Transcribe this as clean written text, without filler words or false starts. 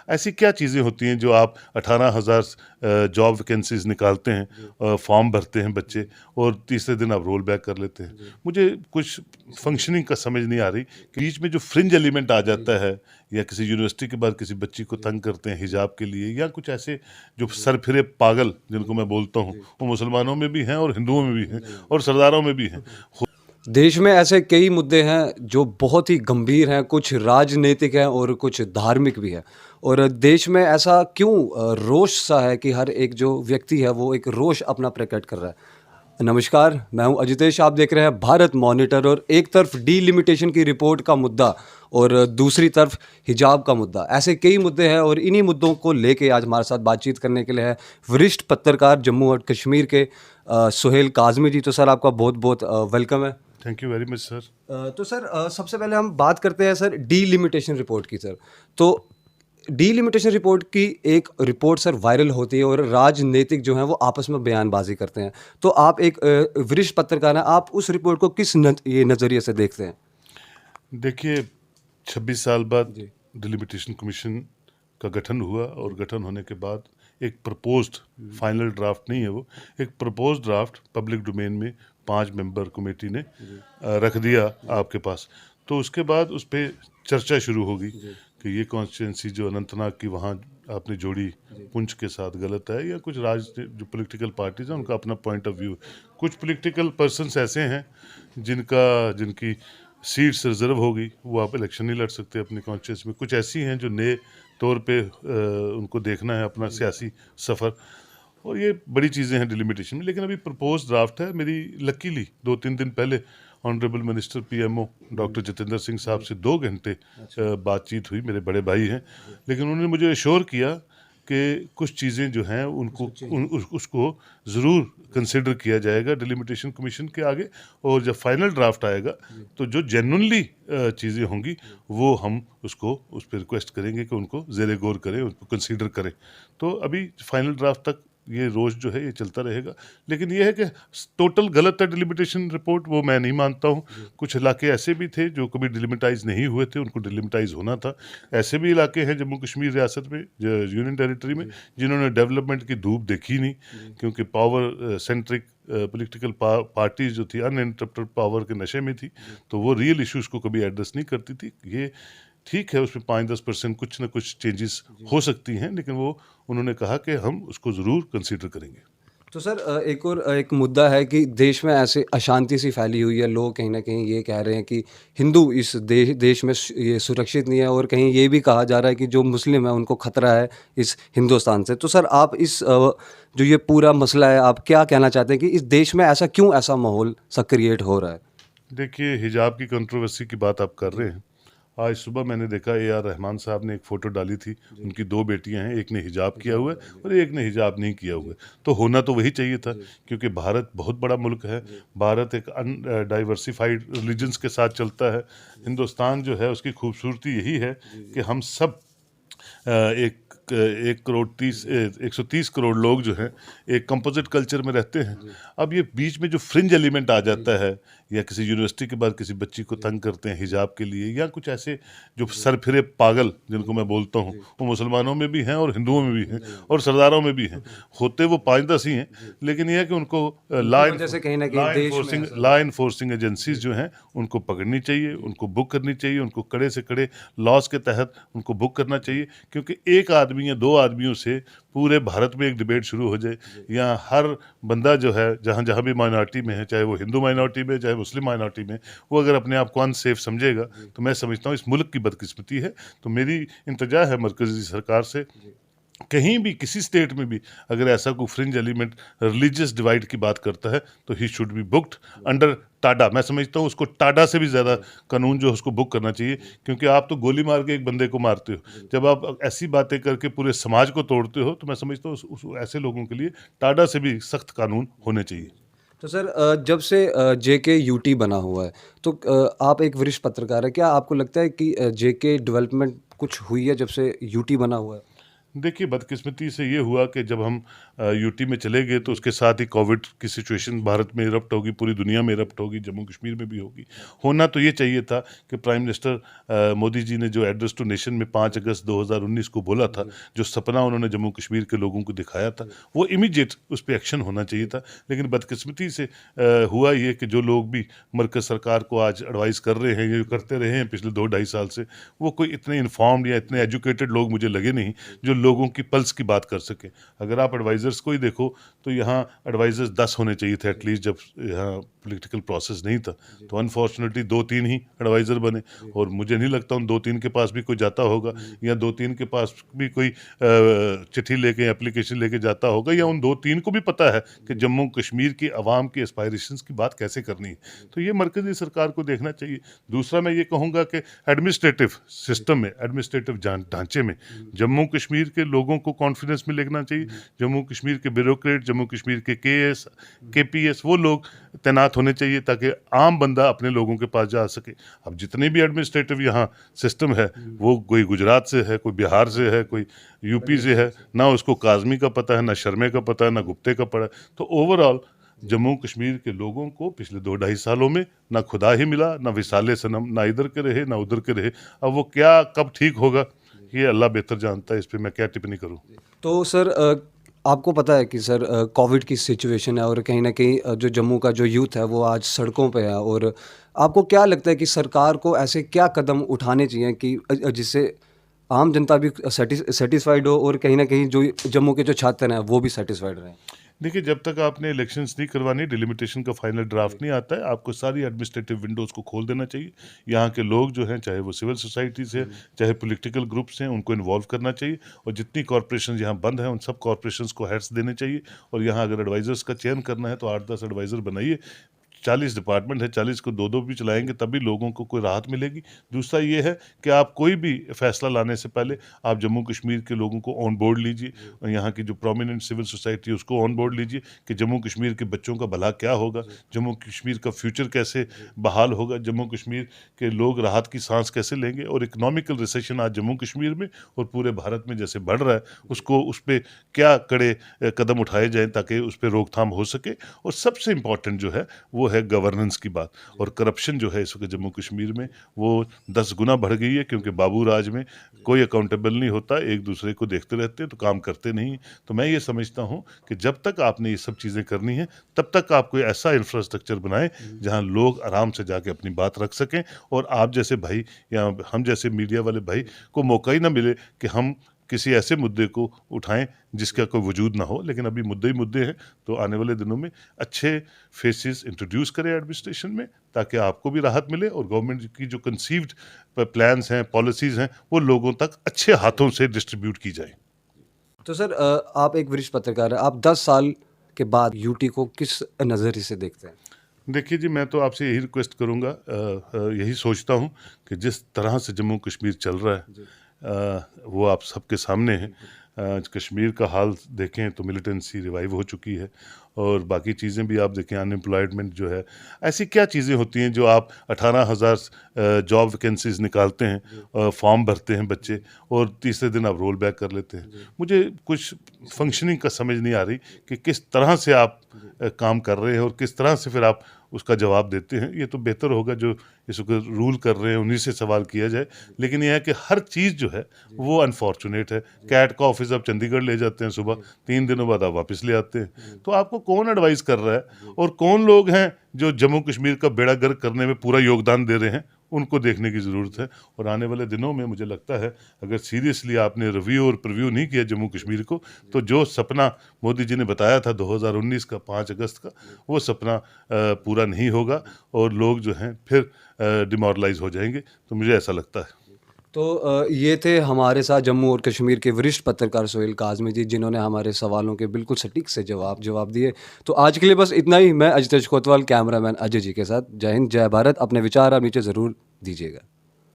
ऐसी क्या चीज़ें होती हैं जो आप 18,000 जॉब वैकेंसीज निकालते हैं, फॉर्म भरते हैं बच्चे, और तीसरे दिन आप रोल बैक कर लेते हैं। मुझे कुछ फंक्शनिंग का समझ नहीं आ रही कि बीच में जो फ्रिंज एलिमेंट आ जाता है, या किसी यूनिवर्सिटी के बाद किसी बच्ची को तंग करते हैं हिजाब के लिए, या कुछ ऐसे जो सरफिरे पागल जिनको मैं बोलता हूँ, वो मुसलमानों में भी हैं और हिंदुओं में भी हैं और सरदारों में भी हैं। देश में ऐसे कई मुद्दे हैं जो बहुत ही गंभीर हैं, कुछ राजनीतिक हैं और कुछ धार्मिक भी हैं। और देश में ऐसा क्यों रोष सा है कि हर एक जो व्यक्ति है वो एक रोष अपना प्रकट कर रहा है। नमस्कार, मैं हूं अजितेश, आप देख रहे हैं भारत मॉनिटर। और एक तरफ डीलिमिटेशन की रिपोर्ट का मुद्दा और दूसरी तरफ हिजाब का मुद्दा, ऐसे कई मुद्दे हैं और इन्हीं मुद्दों को लेके आज हमारे साथ बातचीत करने के लिए है वरिष्ठ पत्रकार जम्मू और कश्मीर के सुहेल काज़मी जी। तो सर, आपका बहुत बहुत वेलकम है। Thank you very much sir. तो सर, सबसे पहले हम बात करते हैं सर डीलिमिटेशन रिपोर्ट की। सर, तो डीलिमिटेशन रिपोर्ट की एक रिपोर्ट सर वायरल होती है और राजनीतिक जो हैं वो आपस में बयानबाजी करते हैं। तो आप एक वरिष्ठ पत्रकार हैं, आप उस रिपोर्ट को किस ये नज़रिए से देखते हैं? देखिए, 26 साल बाद जी। डिलिमिटेशन कमीशन का गठन हुआ, और गठन होने के बाद एक प्रपोज्ड, फाइनल ड्राफ्ट नहीं है वो, एक प्रपोज्ड ड्राफ्ट पब्लिक डोमेन में 5 मेंबर कमेटी ने रख दिया आपके पास। तो उसके बाद उस पर चर्चा शुरू होगी कि ये कॉन्स्टिट्यूंसी जो अनंतनाग की वहाँ आपने जोड़ी पुंछ के साथ गलत है, या कुछ जो पॉलिटिकल पार्टीज हैं उनका अपना पॉइंट ऑफ व्यू। कुछ पॉलिटिकल पर्सन्स ऐसे हैं जिनकी सीट्स रिजर्व होगी, वो आप इलेक्शन नहीं लड़ सकते अपनी कॉन्स्टिट्यूंसी में। कुछ ऐसी हैं जो नए तौर पे उनको देखना है अपना सियासी सफ़र, और ये बड़ी चीज़ें हैं डिलिमिटेशन में। लेकिन अभी प्रपोज ड्राफ्ट है। मेरी लकीली 2-3 दिन पहले honourable minister PMO doctor Jitendra Singh साहब से 2 घंटे बातचीत हुई। मेरे बड़े भाई हैं, लेकिन उन्होंने मुझे एश्योर किया कि कुछ चीज़ें जो हैं उसको ज़रूर कंसिडर किया जाएगा डिलिमिटेशन कमीशन के आगे, और जब फाइनल ड्राफ्ट आएगा तो जो जेन्युइनली चीज़ें होंगी वो हम उस पर रिक्वेस्ट करेंगे कि उनको ज़ेरे गौर करें, उसको कंसिडर करें। तो अभी फाइनल ड्राफ्ट तक ये रोज जो है ये चलता रहेगा। लेकिन ये है कि टोटल गलत है डिलिमिटेशन रिपोर्ट, वो मैं नहीं मानता हूँ। कुछ इलाके ऐसे भी थे जो कभी डिलिमिटाइज नहीं हुए थे, उनको डिलिमिटाइज होना था। ऐसे भी इलाके हैं जम्मू कश्मीर रियासत में, यूनियन टेरिटरी में, जिन्होंने डेवलपमेंट की धूप देखी नहीं, क्योंकि पावर सेंट्रिक पॉलिटिकल पार्टीज जो थी अनइंटरप्टेड पावर के नशे में थी, तो वो रियल इश्यूज को कभी एड्रेस नहीं करती थी। ये ठीक है, उसमें 5-10% कुछ ना कुछ चेंजेस हो सकती हैं, लेकिन वो उन्होंने कहा कि हम उसको ज़रूर कंसीडर करेंगे। तो सर, एक और एक मुद्दा है कि देश में ऐसे अशांति सी फैली हुई है। लोग कहीं ना कहीं ये कह रहे हैं कि हिंदू इस देश में ये सुरक्षित नहीं है, और कहीं ये भी कहा जा रहा है कि जो मुस्लिम है उनको खतरा है इस हिंदुस्तान से। तो सर, आप इस जो ये पूरा मसला है, आप क्या कहना चाहते हैं कि इस देश में ऐसा क्यों, ऐसा माहौल सा क्रिएट हो रहा है? देखिए, हिजाब की कंट्रोवर्सी की बात आप कर रहे हैं। आज सुबह मैंने देखा AR रहमान साहब ने एक फ़ोटो डाली थी। उनकी 2 बेटियां हैं, एक ने हिजाब किया हुआ है और एक ने हिजाब नहीं किया हुआ है। तो होना तो वही चाहिए था, क्योंकि भारत बहुत बड़ा मुल्क है। भारत एक डाइवर्सिफाइड रिलीजन्स के साथ चलता है। हिंदुस्तान जो है उसकी खूबसूरती यही है कि हम सब एक 130 करोड़ लोग जो हैं एक कंपोजिट कल्चर में रहते हैं। अब ये बीच में जो फ्रिंज एलिमेंट आ जाता है, या किसी यूनिवर्सिटी के बाद किसी बच्ची को तंग करते हैं हिजाब के लिए, या कुछ ऐसे जो सरफिरे पागल जिनको मैं बोलता हूँ, वो मुसलमानों में भी हैं और हिंदुओं में भी हैं और सरदारों में भी हैं। होते वो 5-10 ही हैं, लेकिन ये है कि उनको वजह से कहीं ना कहीं देश में लॉ इन्फोर्सिंग एजेंसीज जो हैं उनको पकड़नी चाहिए, उनको बुक करनी चाहिए, उनको कड़े से कड़े लॉज के तहत उनको बुक करना चाहिए। क्योंकि एक आदमी या 2 आदमियों से पूरे भारत में एक डिबेट शुरू हो जाए, या हर बंदा जो है जहाँ जहाँ भी माइनॉरिटी में है, चाहे वो हिंदू माइनॉरिटी में चाहे मुस्लिम माइनॉरिटी में, वो अगर अपने आप को अनसेफ समझेगा, तो मैं समझता हूँ इस मुल्क की बदकिस्मती है। तो मेरी इंतजा है मरकज़ी सरकार से, कहीं भी किसी स्टेट में भी अगर ऐसा कोई फ्रिंज एलिमेंट रिलीजियस डिवाइड की बात करता है, तो he should be booked under Tada. मैं समझता हूँ उसको टाडा से भी ज़्यादा कानून जो है उसको बुक करना चाहिए, क्योंकि आप तो गोली मार के एक बंदे को मारते हो। जब आप ऐसी बातें करके पूरे समाज को तोड़ते हो, तो मैं समझता हूँ ऐसे लोगों के लिए टाडा से भी सख्त कानून होने चाहिए। तो सर, जब से जेके यूटी बना हुआ है, तो आप एक वरिष्ठ पत्रकार है, क्या आपको लगता है कि जेके डेवलपमेंट कुछ हुई है जब से यूटी बना हुआ है? देखिए, बदकिस्मती से ये हुआ कि जब हम यूटी में चले गए तो उसके साथ ही कोविड की सिचुएशन भारत में इरप्ट होगी, पूरी दुनिया में इरप्ट होगी, जम्मू कश्मीर में भी होगी। होना तो ये चाहिए था कि प्राइम मिनिस्टर मोदी जी ने जो एड्रेस टू नेशन में 5 अगस्त 2019 को बोला था, जो सपना उन्होंने जम्मू कश्मीर के लोगों को दिखाया था, वो इमीडिएट उस पे एक्शन होना चाहिए था। लेकिन बदकिस्मती से हुआ ये कि जो लोग भी मरकज़ सरकार को आज एडवाइस कर रहे हैं, ये करते रहे हैं पिछले 2 ढाई साल से, वो कोई इतने इन्फॉर्म्ड या इतने एजुकेटेड लोग मुझे लगे नहीं, जो लोगों की पल्स की बात कर सकें। अगर आप एडवाइज़र्स को ही देखो तो यहाँ एडवाइज़र्स 10 होने चाहिए थे एटलीस्ट, जब यहाँ पॉलिटिकल प्रोसेस नहीं था। तो अनफॉर्चुनेटली 2-3 ही एडवाइज़र बने, और मुझे नहीं लगता उन 2-3 के पास भी कोई जाता होगा, या 2-3 के पास भी कोई चिट्ठी लेके एप्लीकेशन लेके जाता होगा, या उन 2-3 को भी पता है कि जम्मू कश्मीर की आवाम की एस्पायरेशंस की बात कैसे करनी है। तो ये मरकज़ी सरकार को देखना चाहिए। दूसरा मैं ये कहूँगा कि एडमिनिस्ट्रेटिव सिस्टम में, एडमिनिस्ट्रेटिव ढांचे में जम्मू कश्मीर के लोगों को कॉन्फिडेंस में लेना चाहिए। जम्मू कश्मीर के ब्यूरोक्रेट, जम्मू कश्मीर के केएस, केपीएस, वो लोग तैनात होने चाहिए ताकि आम बंदा अपने लोगों के पास जा सके। अब जितने भी एडमिनिस्ट्रेटिव यहाँ सिस्टम है, वो कोई गुजरात से है, कोई बिहार से है, कोई यूपी से है, ना उसको काज़मी का पता है, ना शर्मे का पता है, ना गुप्ते का पता है। तो ओवरऑल जम्मू कश्मीर के लोगों को पिछले 2 ढाई सालों में ना खुदा ही मिला, ना विसाले सनम, ना इधर के रहे ना उधर के रहे। अब वो क्या कब ठीक होगा, ये अल्लाह बेहतर जानता है। इस पे मैं क्या टिप्पणी करूँ। तो सर आपको पता है कि सर कोविड की सिचुएशन है और कहीं न कहीं जो जम्मू का जो यूथ है वो आज सड़कों पे है, और आपको क्या लगता है कि सरकार को ऐसे क्या कदम उठाने चाहिए कि जिससे आम जनता भी सैटिस्फाइड हो और कहीं न कहीं जो जम्मू के जो छात्र हैं वो भी सैटिस्फाइड रहें? देखिए, जब तक आपने इलेक्शंस नहीं करवानी, डिलिमिटेशन का फाइनल ड्राफ्ट नहीं आता है, आपको सारी एडमिनिस्ट्रेटिव विंडोज़ को खोल देना चाहिए। यहाँ के लोग जो हैं, चाहे वो सिविल सोसाइटी से, चाहे पॉलिटिकल ग्रुप्स हैं, उनको इन्वॉल्व करना चाहिए, और जितनी कॉर्पोरेशन यहाँ बंद हैं, उन सब कॉर्पोरेशंस को हेड्स देने चाहिए। और यहाँ अगर एडवाइज़र्स का चयन करना है तो 8-10 एडवाइज़र बनाइए। 40 डिपार्टमेंट है, 40 को 2-2 भी चलाएँगे तभी लोगों को कोई राहत मिलेगी। दूसरा ये है कि आप कोई भी फैसला लाने से पहले आप जम्मू कश्मीर के लोगों को ऑन बोर्ड लीजिए, और यहाँ की जो प्रोमिनेंट सिविल सोसाइटी है उसको ऑन बोर्ड लीजिए कि जम्मू कश्मीर के बच्चों का भला क्या होगा, जम्मू कश्मीर का फ्यूचर कैसे बहाल होगा, जम्मू कश्मीर के लोग राहत की सांस कैसे लेंगे। और इकोनॉमिकल रिसेशन आज जम्मू कश्मीर में और पूरे भारत में जैसे बढ़ रहा है, उसको उस पे क्या कड़े कदम उठाए जाएँ ताकि उस पे रोकथाम हो सके। और सबसे इम्पोर्टेंट जो है वो है गवर्नेंस की बात। और करप्शन जो है इस वक्त जम्मू कश्मीर में वो 10 गुना बढ़ गई है, क्योंकि बाबू राज में कोई अकाउंटेबल नहीं होता, एक दूसरे को देखते रहते हैं तो काम करते नहीं। तो मैं ये समझता हूँ कि जब तक आपने ये सब चीज़ें करनी है, तब तक आप कोई ऐसा इंफ्रास्ट्रक्चर बनाएं जहाँ लोग आराम से जाके अपनी बात रख सकें, और आप जैसे भाई या हम जैसे मीडिया वाले भाई को मौका ही ना मिले कि हम किसी ऐसे मुद्दे को उठाएं जिसका कोई वजूद ना हो। लेकिन अभी मुद्दे ही मुद्दे हैं, तो आने वाले दिनों में अच्छे फेसेस इंट्रोड्यूस करें एडमिनिस्ट्रेशन में, ताकि आपको भी राहत मिले और गवर्नमेंट की जो कंसीव्ड प्लान्स हैं, पॉलिसीज़ हैं, वो लोगों तक अच्छे हाथों से डिस्ट्रीब्यूट की जाएं। तो सर आप एक वरिष्ठ पत्रकार हैं, आप 10 साल के बाद यूटी को किस नज़रिए से देखते हैं? देखिए जी, मैं तो आपसे यही रिक्वेस्ट करूँगा, यही सोचता हूँ कि जिस तरह से जम्मू कश्मीर चल रहा है वो आप सबके सामने है। कश्मीर का हाल देखें तो मिलिटेंसी रिवाइव हो चुकी है, और बाकी चीज़ें भी आप देखें, अनएम्प्लॉयमेंट जो है, ऐसी क्या चीज़ें होती हैं जो आप 18,000 जॉब वैकेंसीज निकालते हैं, फॉर्म भरते हैं बच्चे, और तीसरे दिन आप रोल बैक कर लेते हैं। मुझे कुछ फंक्शनिंग का समझ नहीं आ रही कि किस तरह से आप काम कर रहे हैं और किस तरह से फिर आप उसका जवाब देते हैं। ये तो बेहतर होगा जो इसको रूल कर रहे हैं उन्हीं से सवाल किया जाए। लेकिन यह है कि हर चीज़ जो है वो अनफॉर्चुनेट है। कैट का ऑफिस आप चंडीगढ़ ले जाते हैं सुबह, 3 दिनों बाद आप वापस ले आते हैं। तो आपको कौन एडवाइस कर रहा है, और कौन लोग हैं जो जम्मू कश्मीर का बेड़ा गर्क करने में पूरा योगदान दे रहे हैं, उनको देखने की ज़रूरत है। और आने वाले दिनों में मुझे लगता है अगर सीरियसली आपने रिव्यू और प्रिव्यू नहीं किया जम्मू कश्मीर को, तो जो सपना मोदी जी ने बताया था 2019 का 5 अगस्त का, वो सपना पूरा नहीं होगा, और लोग जो हैं फिर डिमोरलाइज हो जाएंगे। तो मुझे ऐसा लगता है। तो ये थे हमारे साथ जम्मू और कश्मीर के वरिष्ठ पत्रकार सोहेल काज़मी जी, जिन्होंने हमारे सवालों के बिल्कुल सटीक से जवाब दिए। तो आज के लिए बस इतना ही। मैं अजितेश कोतवाल, कैमरामैन अजय जी के साथ। जय हिंद, जय भारत। अपने विचार आप नीचे ज़रूर दीजिएगा।